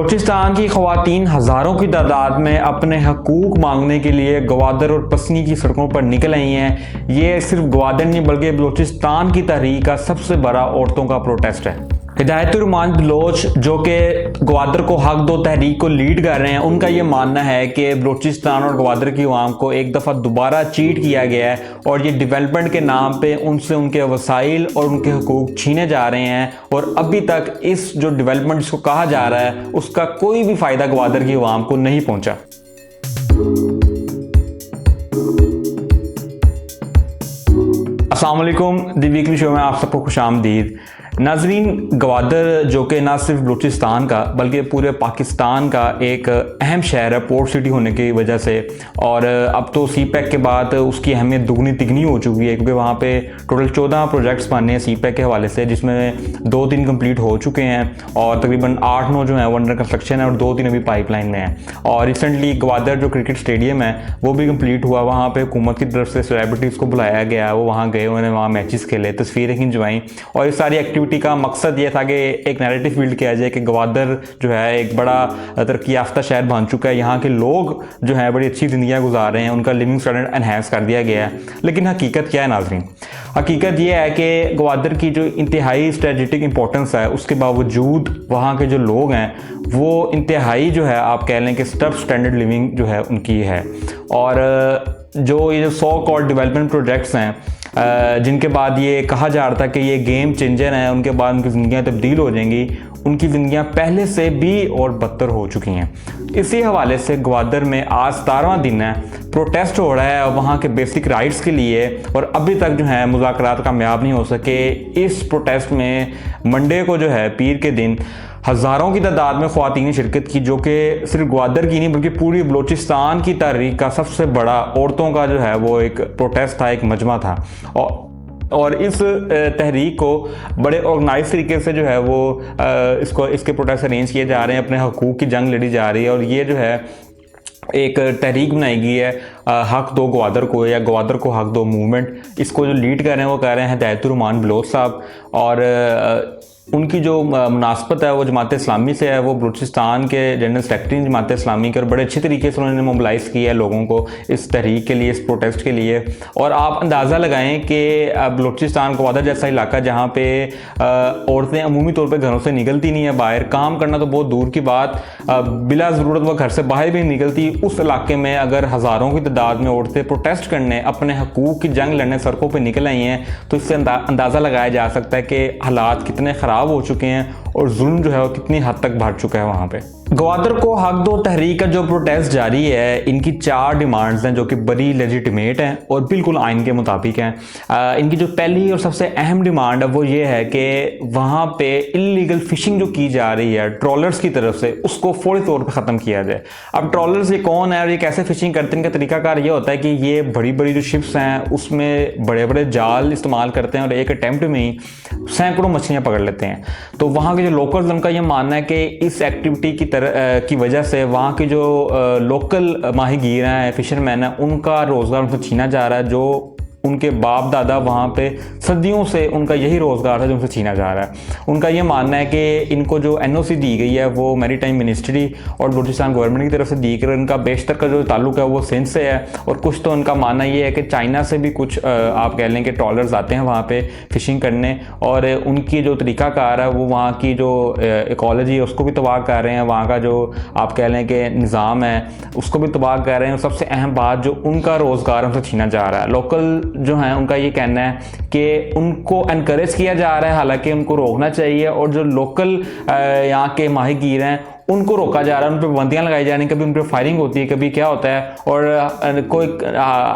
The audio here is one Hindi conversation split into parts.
बलूचिस्तान की ख़वातीन हज़ारों की तादाद में अपने हकूक़ मांगने के लिए गवादर और पसनी की सड़कों पर निकल आई हैं। ये सिर्फ गवादर नहीं बल्कि बलूचिस्तान की तहरीक का सबसे बड़ा औरतों का प्रोटेस्ट है। हिदायतुर्रहमान बलोच जो कि गवादर को हक दो तहरीक को लीड कर रहे हैं, उनका ये मानना है कि बलूचिस्तान और गवादर की अवाम को एक दफ़ा दोबारा चीट किया गया है और ये डेवलपमेंट के नाम पे उनसे उनके वसाइल और उनके हकूक़ छीने जा रहे हैं और अभी तक इस जो डेवलपमेंट जिसको कहा जा रहा है उसका कोई भी फ़ायदा गवादर की अवाम को नहीं पहुँचा। अस्सलाम वालेकुम, दी वीकली शो में आप सबको खुशामदीद। नाजरीन, गवादर जो कि ना सिर्फ बलूचिस्तान का बल्कि पूरे पाकिस्तान का एक अहम शहर है पोर्ट सिटी होने की वजह से, और अब तो सी पैक के बाद उसकी अहमियत दुगनी तिगनी हो चुकी है क्योंकि वहाँ पे टोटल 14 प्रोजेक्ट्स बने हैं सी पैक के हवाले से, जिसमें 2-3 कंप्लीट हो चुके हैं और तकरीबन 8-9 जो है वो अंडर कंस्ट्रक्शन है और 2-3 अभी पाइपलाइन में है। और रिसेंटली गवादर जो क्रिकेट स्टेडियम है वो भी कम्प्लीट हुआ, वहाँ पर हुकूमत की तरफ से सेलिब्रिटीज़ को बुलाया गया, वो वहाँ गए, उन्होंने वहाँ मैचेस खेले, तस्वीरें खिंचवाई और इस सारी एक्टिविटी का मकसद ये था कि एक नैरेटिव बिल्ड किया जाए कि गवादर जो है एक बड़ा तरक्की याफ्ता शहर बन चुका है, यहाँ के लोग जो है बड़ी अच्छी ज़िंदगी गुजार रहे हैं, उनका लिविंग स्टैंडर्ड एनहांस कर दिया गया है। लेकिन हकीकत क्या है नाज़रीन? हकीकत ये है कि गवादर की जो इंतहाई स्ट्रेटेजिक इंपॉर्टेंस है उसके बावजूद वहाँ के जो लोग हैं वो इंतहाई जो है आप कह लें कि सब स्टैंडर्ड लिविंग जो है उनकी है। और जो ये जो 100 करोड़ डेवलपमेंट प्रोजेक्ट्स हैं जिनके बाद ये कहा जा रहा था कि ये गेम चेंजर हैं, उनके बाद उनकी ज़िंदगियाँ तब्दील हो जाएंगी, उनकी ज़िंदगियाँ पहले से भी और बदतर हो चुकी हैं। इसी हवाले से गवादर में आज 17वां दिन है, प्रोटेस्ट हो रहा है वहाँ के बेसिक राइट्स के लिए और अभी तक जो है मुज़ाकरात कामयाब नहीं हो सके। इस प्रोटेस्ट में मंडे को जो है पीर के दिन हज़ारों की तादाद में ख़वातीन ने शिरकत की, जो कि सिर्फ गवादर की नहीं बल्कि पूरी बलूचिस्तान की तहरीक का सबसे बड़ा औरतों का जो है वो एक प्रोटेस्ट था, एक मजमा था। और इस तहरीक को बड़े ऑर्गेनाइज तरीके से जो है वो इसके प्रोटेस्ट अरेंज किए जा रहे हैं, अपने हकूक़ की जंग लड़ी जा रही है और ये जो है एक तहरीक बनाई गई है हक दो गवादर को या गवादर को हक दो मूवमेंट। इसको जो लीड कर रहे हैं वो कह रहे हैं हिदायतुर्रहमान बलोच साहब, और उनकी जो मुनासबत है वो जमात इस्लामी से है, वो बलूचिस्तान के जनरल सेक्रेटरी जमात इस्लामी के, और बड़े अच्छे तरीके से उन्होंने मोबिलाइज़ किया है लोगों को इस तहरीक के लिए, इस प्रोटेस्ट के लिए। और आप अंदाज़ा लगाएं कि बलूचिस्तान गवादर जैसा इलाका जहाँ पे औरतें अमूमी तौर पे घरों से निकलती नहीं है, बाहर काम करना तो बहुत दूर की बात, बिला ज़रूरत वो घर से बाहर भी नहीं निकलती, उस इलाके में अगर हज़ारों की तादाद में औरतें प्रोटेस्ट करने, अपने हकूक़ की जंग लड़ने सड़कों पर निकल आई हैं, तो इससे अंदाज़ा लगाया जा सकता है कि हालात कितने ख़राब हो चुके हैं और जुल्म जो है वो कितनी हद तक बढ़ चुका है वहाँ पे। गवादर को हक दो तहरीक का जो प्रोटेस्ट जारी है, इनकी 4 डिमांड्स हैं जो कि बड़ी लेजिटिमेट हैं और बिल्कुल आइन के मुताबिक हैं। इनकी जो पहली और सबसे अहम डिमांड है वो ये है कि वहाँ पे इलीगल फिशिंग जो की जा रही है ट्रॉलर्स की तरफ से, उसको फौरी तौर पे ख़त्म किया जाए। अब ट्रॉलर्स ये कौन है और ये कैसे फिशिंग करते हैं? इनका तरीकाकार ये होता है कि ये बड़ी बड़ी जो शिप्स हैं उसमें बड़े बड़े जाल इस्तेमाल करते हैं और एक अटैम्प्ट में ही सैकड़ों मछलियाँ पकड़ लेते हैं। तो वहाँ के जो लोकल्स, उनका ये मानना है कि इस एक्टिविटी की वजह से वहाँ के जो लोकल माहीगीर हैं, फिशरमैन हैं, उनका रोज़गार उनको छीना जा रहा है, जो उनके बाप दादा वहाँ पे सदियों से उनका यही रोज़गार था जो उनसे छीना जा रहा है। उनका ये मानना है कि इनको जो एनओसी दी गई है वो मैरीटाइम मिनिस्ट्री और बलूचिस्तान गवर्नमेंट की तरफ से दी गई, इनका बेशतर का जो ताल्लुक है वो सिंध से है, और कुछ तो उनका मानना ये है कि चाइना से भी कुछ आप कह लें कि ट्रॉलर्स आते हैं वहाँ पे फिशिंग करने, और उनकी जो तरीक़ाकार है वो वहाँ की जो इकोलॉजी है उसको भी तबाह कर रहे हैं, वहाँ का जो आप कह लें कि निज़ाम है उसको भी तबाह कर रहे हैं। सबसे अहम बात जो उनका रोज़गार उनसे छीना जा रहा है। लोकल जो है उनका ये कहना है कि उनको एनकरेज किया जा रहा है, हालांकि उनको रोकना चाहिए, और जो लोकल यहाँ के माहीगीर हैं उनको रोका जा रहा है, उन पर पाबंदियाँ लगाई जा रही हैं, कभी उन पर फायरिंग होती है, कभी क्या होता है, और कोई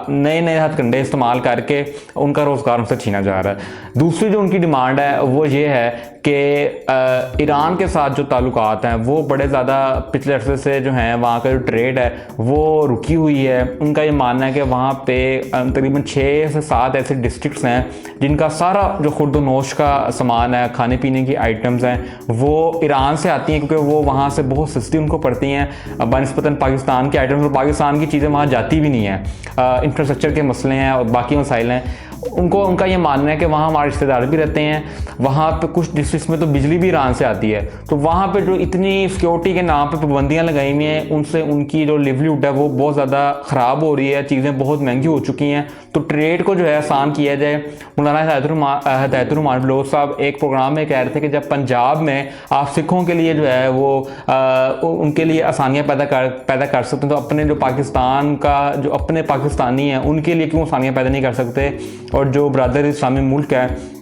नए नए हथकंडे इस्तेमाल करके उनका रोज़गार उनसे छीना जा रहा है। दूसरी जो उनकी डिमांड है वो ये है कि ईरान के साथ जो ताल्लुकात हैं वो बड़े ज़्यादा पिछले अरसे से जो हैं वहाँ का जो ट्रेड है वो रुकी हुई है। उनका ये मानना है कि वहाँ पे तकरीबन 6 से 7 ऐसे डिस्ट्रिक्ट्स हैं जिनका सारा जो खुर्द-व-नोश का सामान है, खाने पीने की आइटम्स हैं, वो ईरान से आती हैं क्योंकि वो वहाँ से बहुत सस्ती उनको पड़ती हैं बनस्पतन पाकिस्तान की आइटम्स, और पाकिस्तान की चीज़ें वहाँ जाती भी नहीं हैं। इंफ्रास्ट्रक्चर के मसले हैं और बाकी मसाइल हैं। उनका ये मानना है कि वहाँ हमारे रिश्तेदार भी रहते हैं, वहाँ पे कुछ डिस्ट्रिक्ट में तो बिजली भी ईरान से आती है, तो वहाँ पे जो इतनी सिक्योरिटी के नाम पे पाबंदियाँ लगाई हुई हैं, उनसे उनकी जो लिवलीहुड है वो बहुत ज़्यादा ख़राब हो रही है, चीज़ें बहुत महंगी हो चुकी हैं। तो ट्रेड को जो है आसान किया जाए। मौलाना हिदायतुर्रहमान बलोच साहब एक प्रोग्राम में कह रहे थे कि जब पंजाब में आप सिखों के लिए जो है वो उनके लिए आसानियाँ पैदा कर सकते हैं, तो अपने जो पाकिस्तान का जो अपने पाकिस्तानी हैं उनके लिए क्यों आसानियाँ पैदा नहीं कर सकते, और जो बरादर इस्लामी मुल्क है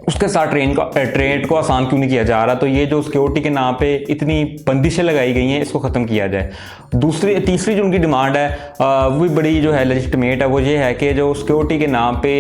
उसके साथ ट्रेड को आसान क्यों नहीं किया जा रहा। तो ये जो सिक्योरिटी के नाम पे इतनी बंदिशें लगाई गई हैं, इसको ख़त्म किया जाए। तीसरी जो उनकी डिमांड है वो भी बड़ी जो है लेजिटिमेट है, वो ये है कि जो सिक्योरिटी के नाम पे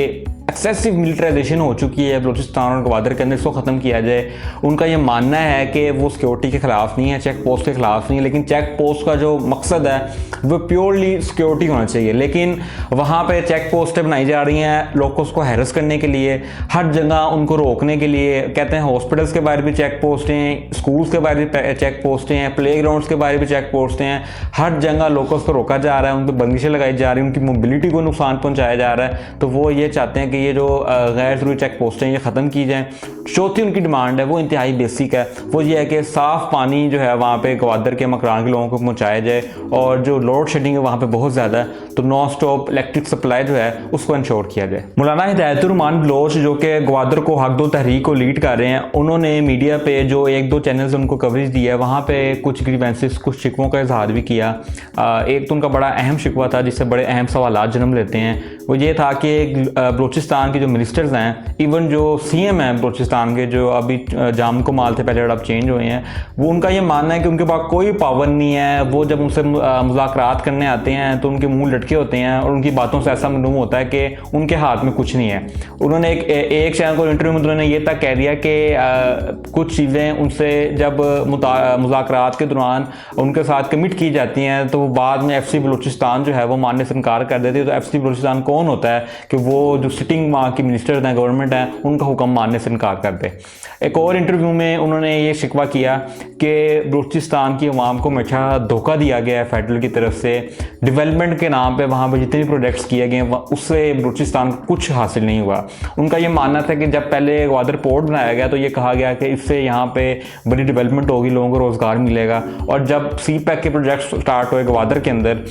एक्सेसिव मिलिटराइजेशन हो चुकी है बलूचिस्तान और गवादर के अंदर, इसको ख़त्म किया जाए। उनका ये मानना है कि वो सिक्योरिटी के ख़िलाफ़ नहीं है, चेक पोस्ट के ख़िलाफ़ नहीं है, लेकिन चेक पोस्ट का जो मकसद है वो प्योरली सिक्योरिटी होना चाहिए। लेकिन वहाँ पे चेक पोस्टें बनाई जा रही हैं लोगों को हैरेस करने के लिए, हर जगह उनको रोकने के लिए। कहते हैं हॉस्पिटल्स के बाहर भी चेक पोस्टें हैं, स्कूल्स के बाहर भी चेक पोस्टें हैं, प्ले ग्राउंड्स के बाहर भी चेक पोस्टें हैं, हर जगह लोगों को रोका जा रहा है, उन पर बंदिशें लगाई जा रही हैं, उनकी मोबिलिटी को नुकसान पहुँचाया जा रहा है। तो वो ये चाहते हैं कि ये जो गैर ज़रूरी चेक पोस्टें ये ख़त्म की जाएँ। चौथी उनकी डिमांड है वो इंतहाई बेसिक है, वो ये है कि साफ़ पानी जो है वहाँ पे गवादर के मकरान के लोगों को पहुँचाया जाए, और जो लोड शेडिंग है वहाँ पे बहुत ज़्यादा है, तो नॉन स्टॉप इलेक्ट्रिक सप्लाई जो है उसको इंश्योर किया जाए। मौलाना हिदायतुर्रहमान बलोच जो कि गवादर को हक दो तहरीक को लीड कर रहे हैं, उन्होंने मीडिया पे जो 1-2 चैनल्स उनको कवरेज दी है वहाँ पे कुछ ग्रीवेंसेस, कुछ शिकवों का इजहार भी किया। एक तो उनका बड़ा अहम शिकवा था जिससे बड़े अहम सवालात जन्म लेते हैं, वो ये था कि बलूचिस्तान के जो मिनिस्टर्स हैं, इवन जो CM हैं बलूचिस्तान के, जो अभी जाम कमाल थे पहले अब चेंज हुए हैं, वो उनका ये मानना है कि उनके पास कोई पावर नहीं है। वो जब उनसे मुज़ाकरात करने आते हैं तो उनके मुंह लटके होते हैं और उनकी बातों से ऐसा मालूम होता है कि उनके हाथ में कुछ नहीं है। उन्होंने एक चैनल को इंटरव्यू में उन्होंने ये तक कह दिया कि कुछ चीज़ें उनसे जब मुज़ाकरात के दौरान उनके साथ कमिट की जाती हैं तो वो बाद में FC बलूचिस्तान जो है वो मानने से इनकार कर देती है। तो FC बलूचिस्तान कौन होता है कि वो जो सिटिंग वहाँ की मिनिस्टर्स हैं, गवर्नमेंट है, उनका हुक्म मानने से इनकार कर दे। एक और इंटरव्यू में उन्होंने ये शिकवा किया कि बलूचिस्तान की अवाम को हमेशा धोखा दिया गया है फेडरल की तरफ से, डेवलपमेंट के नाम पे वहाँ पर जितने प्रोजेक्ट्स किए गए उससे बलूचिस्तान को कुछ हासिल नहीं हुआ। उनका ये मानना था कि जब पहले ग्वादर पोर्ट बनाया गया तो ये कहा गया कि इससे यहाँ पे बड़ी डेवलपमेंट होगी, लोगों को रोज़गार मिलेगा, और जब CPEC के प्रोजेक्ट्स स्टार्ट हुए ग्वादर के अंदर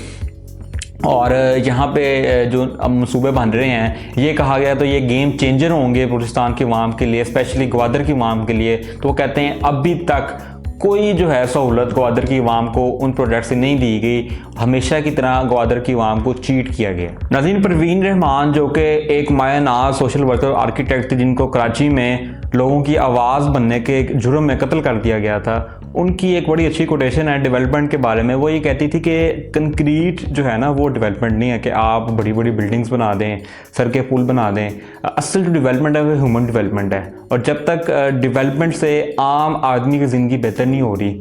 और यहाँ पे जो मनसूबे बन रहे हैं, ये कहा गया तो ये गेम चेंजर होंगे बलूचिस्तान की अवाम के लिए, स्पेशली ग्वादर की अवाम के लिए। तो वो कहते हैं अभी तक कोई जो है सहूलत ग्वादर की अवाम को उन प्रोजेक्ट से नहीं दी गई, हमेशा की तरह ग्वादर की अवाम को चीट किया गया। नाज़रीन, परवीन रहमान जो कि एक मायनाज सोशल वर्कर आर्किटेक्ट थे जिनको कराची में लोगों की आवाज़ बनने के जुर्म में कत्ल कर दिया गया था, उनकी एक बड़ी अच्छी कोटेशन है डेवलपमेंट के बारे में। वो ये कहती थी कि कंक्रीट जो है ना वो डेवलपमेंट नहीं है कि आप बड़ी बड़ी बिल्डिंग्स बना दें, सड़कें पुल बना दें। असल जो डेवलपमेंट है वो ह्यूमन डेवलपमेंट है, और जब तक डेवलपमेंट से आम आदमी की ज़िंदगी बेहतर नहीं हो रही,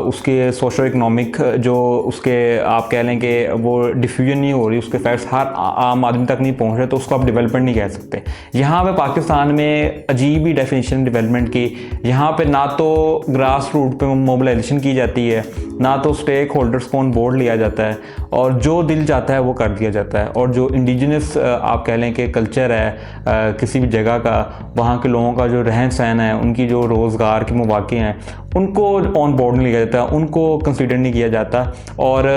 उसके सोशो इकनॉमिक जो उसके आप कह लें कि वो डिफ्यूजन नहीं हो रही, उसके फैक्ट्स हर आम आदमी तक नहीं पहुँच रहे, तो उसको आप डेवलपमेंट नहीं कह सकते। यहाँ पे पाकिस्तान में अजीब ही डेफिनेशन डेवलपमेंट की, यहाँ पे ना तो ग्रास रूट पे मोबिलाइजेशन की जाती है, ना तो स्टेक होल्डर्स को ऑन बोर्ड लिया जाता है, और जो दिल चाहता है वो कर दिया जाता है। और जो इंडिजिनस आप कह लें कि कल्चर है किसी भी जगह का, वहाँ के लोगों का जो रहन सहन है, उनकी जो रोज़गार के मौके हैं, उनको ऑन बोर्ड नहीं लिया जाता, उनको कंसीडर नहीं किया जाता, और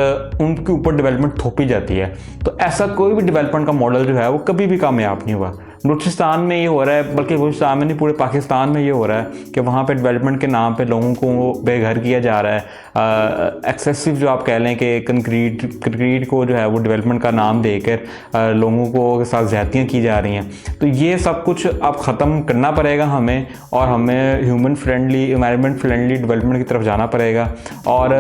उनके ऊपर डेवलपमेंट थोपी जाती है। तो ऐसा कोई भी डेवलपमेंट का मॉडल जो है वो कभी भी कामयाब नहीं हुआ। बलूचिस्तान में ये हो रहा है, बल्कि बलूचिस्तान में नहीं पूरे पाकिस्तान में ये हो रहा है कि वहाँ पे डेवलपमेंट के नाम पे लोगों को बेघर किया जा रहा है। एक्सेसिव जो आप कह लें कि कंक्रीट को जो है वो डेवलपमेंट का नाम देकर लोगों को के साथ ज़्यादतियाँ की जा रही हैं। तो ये सब कुछ अब ख़त्म करना पड़ेगा हमें, और हमें human friendly, environment friendly development की तरफ जाना पड़ेगा। और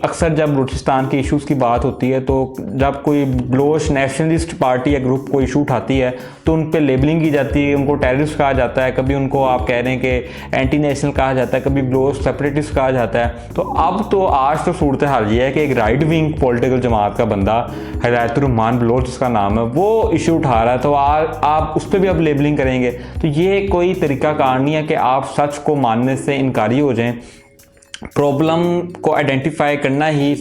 अक्सर जब बलूचिस्तान के इशूज़ की बात होती है, तो जब कोई बलोच नेशनलिस्ट पार्टी या ग्रुप कोई इशू उठाती है तो उन पर लेबलिंग की जाती है, उनको टेररिस्ट कहा जाता है, कभी उनको आप कह रहे हैं कि एंटी नेशनल कहा जाता है, कभी बलोच सेपरेटिस्ट कहा जाता है। तो अब तो आज तो सूरत हाल ये है कि एक राइट विंग पॉलिटिकल जमात का बंदा हिदायतुर्रहमान बलोच जिसका नाम है वो इशू उठा रहा है, तो आप उस पर भी अब लेबलिंग करेंगे। तो ये कोई तरीकाकार नहीं है कि आप सच को मानने से इनकारी हो जाएं। प्रॉब्लम को आइडेंटिफाई करना ही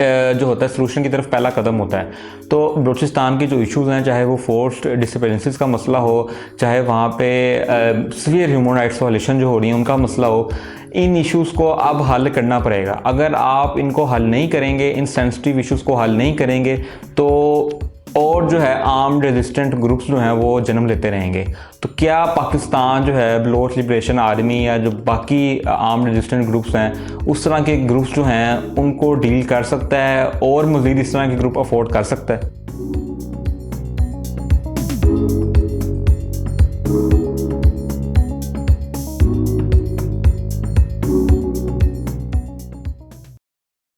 जो होता है सलूशन की तरफ पहला कदम होता है। तो बलूचिस्तान के जो इश्यूज़ हैं, चाहे वो फोर्स्ड डिसअपीयरेंसेस का मसला हो, चाहे वहाँ पे सीवियर ह्यूमन राइट्स वायलेशन जो हो रही हैं उनका मसला हो, इन इश्यूज़ को अब हल करना पड़ेगा। अगर आप इनको हल नहीं करेंगे, इन सेंसिटिव इश्यूज़ को हल नहीं करेंगे, तो और जो है आर्म्ड रेजिस्टेंट ग्रुप्स जो हैं वो जन्म लेते रहेंगे। तो क्या पाकिस्तान जो है बलोच लिबरेशन आर्मी या जो बाकी आर्म्ड रेजिस्टेंट ग्रुप्स हैं उस तरह के ग्रुप्स जो हैं उनको डील कर सकता है और मज़ीद इस तरह के ग्रुप अफोर्ड कर सकता है?